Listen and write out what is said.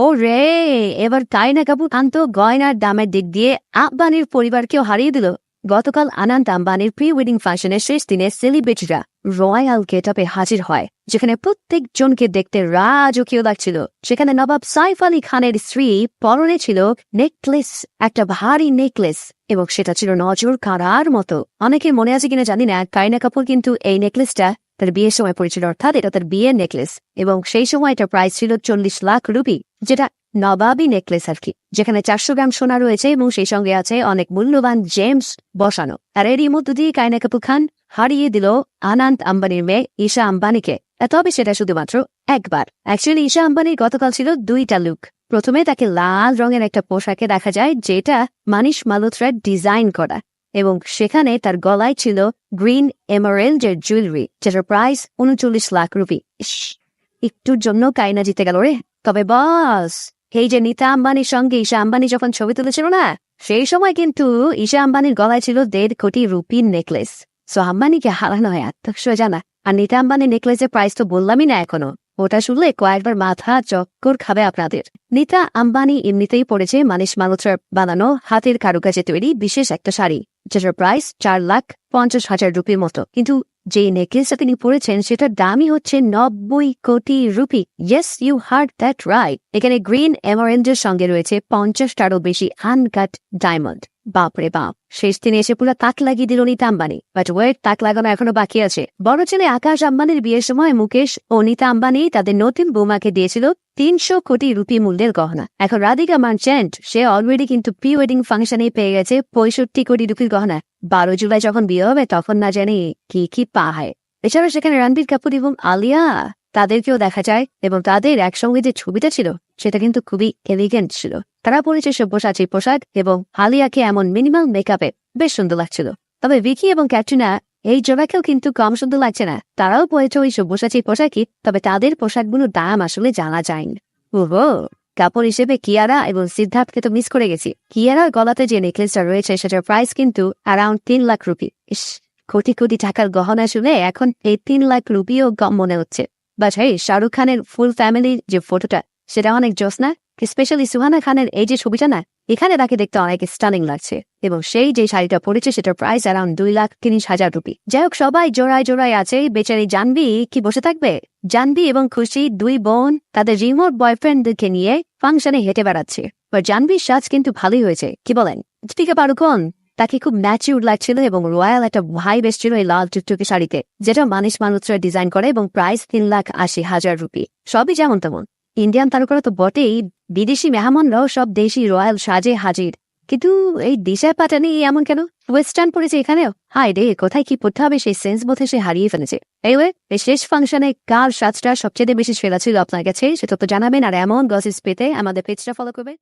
ও রে, এবার কারিনা কাপুর খান তো গয়নার দামের দিক দিয়ে আম্বানির পরিবারকেও হারিয়ে দিল। গতকাল আনন্ত আম্বানির প্রি ওয়েডিং ফাংশনের শেষ দিনে সেলিব্রিটিরা রয়্যাল গেটআপে হাজির হয়, যেখানে প্রত্যেকজনকে দেখতে রাজকীয় লাগছিল। সেখানে নবাব সাইফ আলী খানের স্ত্রী পরনে ছিল নেকলেস, একটা ভারী নেকলেস, এবং সেটা ছিল নজর কাড়ার মতো। অনেকের মনে আছে কিনা জানি না, কারিনা কাপুর কিন্তু এই নেকলেসটা তার বিয়ের সময় পড়েছিল, অর্থাৎ এটা তার বিয়ের নেকলেস, এবং সেই সময় এটার প্রাইস ছিল 40 লাখ রুপি, যেটা নবাবী নেকলেস আর কি, যেখানে 400 গ্রাম সোনা রয়েছে এবং সেই সঙ্গে আছে অনেক মূল্যবান জেমস বসানো। আর এরই মধ্য দিয়ে কারিনা কাপুর খান হারিয়ে দিল আনন্ত আম্বানির মেয়ে ঈশা আম্বানিকে। তবে সেটা শুধুমাত্র একবার। অ্যাকচুয়ালি ঈশা আম্বানির গতকাল ছিল দুইটা লুক। প্রথমে তাকে লাল রঙের একটা পোশাকে দেখা যায়, যেটা মানিশ মালহোত্রার ডিজাইন করা, এবং সেখানে তার গলায় ছিল গ্রিন এমারেল্ডের জুয়েলারি, যেটার প্রাইস 39 লাখ রুপি। একটুর জন্য কারিনা জিতে গেল রে। তবে বস, এই যে নীতা আম্বানির সঙ্গে ঈশা আম্বানি যখন ছবি তুলেছিল না, সেই সময় কিন্তু ঈশা আম্বানির গলায় ছিল 1.5 কোটি রুপির নেকলেস। সো আম্বানিকে হারানো হয় আত্মক্ষ জানা। আর নীতা আম্বানির নেকলেসের প্রাইস তো বললামই না এখনো, ওটা শুনলে কয়েকবার মাথা চক্কর খাবে আপনাদের। নীতা আম্বানি এমনিতেই পড়েছে মানিশ মালহোত্রার বানানো হাতের কারুকাজে তৈরি বিশেষ একটা শাড়ি, যেটার প্রাইস 4,50,000 রুপির মতো। কিন্তু যে নেকলেসটা তিনি পরেছেন সেটার দামই হচ্ছে 90 crore rupee. Yes, you heard that right. এখানে গ্রিন এমারেল্ডের সঙ্গে রয়েছে 50টারও বেশি আনকাট ডায়মন্ড। বাপরে বাপ, শেষ দিনে এসে পুরো তাক লাগিয়ে দিল নীতা আম্বানি। বাট ওয়েট, তাক লাগানো এখনো বাকি আছে। বড় ছেলে আকাশ আম্বানির বিয়ের সময় মুকেশ ও নীতা আম্বানি তাদের নতুন বৌমাকে দিয়েছিল 300 কোটি রুপি মূল্যের গহনা। এখন রাধিকা মার্চেন্ট সে অলরেডি কিন্তু প্রি ওয়েডিং ফাংশনে পেয়ে গেছে 65 কোটি রুপির গহনা। 12 জুলাই যখন বিয়ে হবে তখন না জানি কি কি পায়। এছাড়া সেখানে রণবীর কাপুর এবং আলিয়া তাদেরকেও দেখা যায়, এবং তাদের একসঙ্গে যে ছবিটা ছিল সেটা কিন্তু খুবই এলিগেন্ট ছিল। তারা পরেছে সব্যসাচী পোশাক, এবং আলিয়াকে এমন মিনিমাল মেকআপে বেশ সুন্দর লাগছিল। তবে ভিকি এবং ক্যাটরিনা এই জোড়াকেও কিন্তু কম সুন্দর লাগছে না। তারাও পরেছে ওই সব্যসাচী পোশাকই, তবে তাদের পোশাকগুলোর দাম আসলে জানা যায়নি। ওহো, কাপড় হিসেবে কিয়ারা এবং সিদ্ধার্থকে তো মিস করে গেছি। কিয়ারার গলাতে যে নেকলেসটা রয়েছে সেটার প্রাইস কিন্তু অ্যারাউন্ড 3 লাখ রুপি। ইস, কোটি কোটি টাকার গহনা শুনে এখন এই 3 লাখ রুপিও কম মনে হচ্ছে। বাট হ্যাঁ, শাহরুখ খানের ফুল ফ্যামিলির যে ফটোটা সেটা অনেক জোস না? স্পেশালি সুহানা খানের এই যে ছবিটা না, এখানে তাকে দেখতে অনেক স্টানিং লাগছে, এবং সেই যে শাড়িটা পরেছে সেটার প্রাইস অ্যারাউন্ড 2,30,000 রুপি। যাই হোক, সবাই জোড়ায় জোড়ায় আছে। বেচারি জাহ্নবী কি বসে থাকবে? জাহ্নবী এবং খুশি দুই বোন তাদের রিমোট বয়ফ্রেন্ডদেরকে নিয়ে ফাংশনে হেঁটে বেড়াচ্ছে। বাট জাহ্নবীর সাজ কিন্তু ভালোই হয়েছে, কি বলেন? দীপিকা পাড়ুকোন তাকে খুব ম্যাচিউর লাগছিল, এবং রয়্যাল একটা ভাইব এসেছিল এই লাল টুকটুকে শাড়িতে, যেটা মানিশ মালহোত্রা ডিজাইন করে, এবং প্রাইস 3,80,000 রুপি। সবই যেমন তেমন। ইন্ডিয়ান তারকারা তো বটেই, বিদেশি মেহমানরাও সব দেশি রয়্যাল সাজে হাজির। কিন্তু এই দিশা পাটানি এমন কেন? ওয়েস্টার্ন পড়েছে এখানেও। হাই রে, কোথায় কি পড়তে হবে সেই সেন্স বোধে সে হারিয়ে ফেলেছে। এই শেষ ফাংশনে কার সাজটা সবচেয়ে বেশি সেরা ছিল আপনার কাছে সেটা তো জানাবেন, আর এমন গসিপস পেতে আমাদের পেজটা ফলো করবে।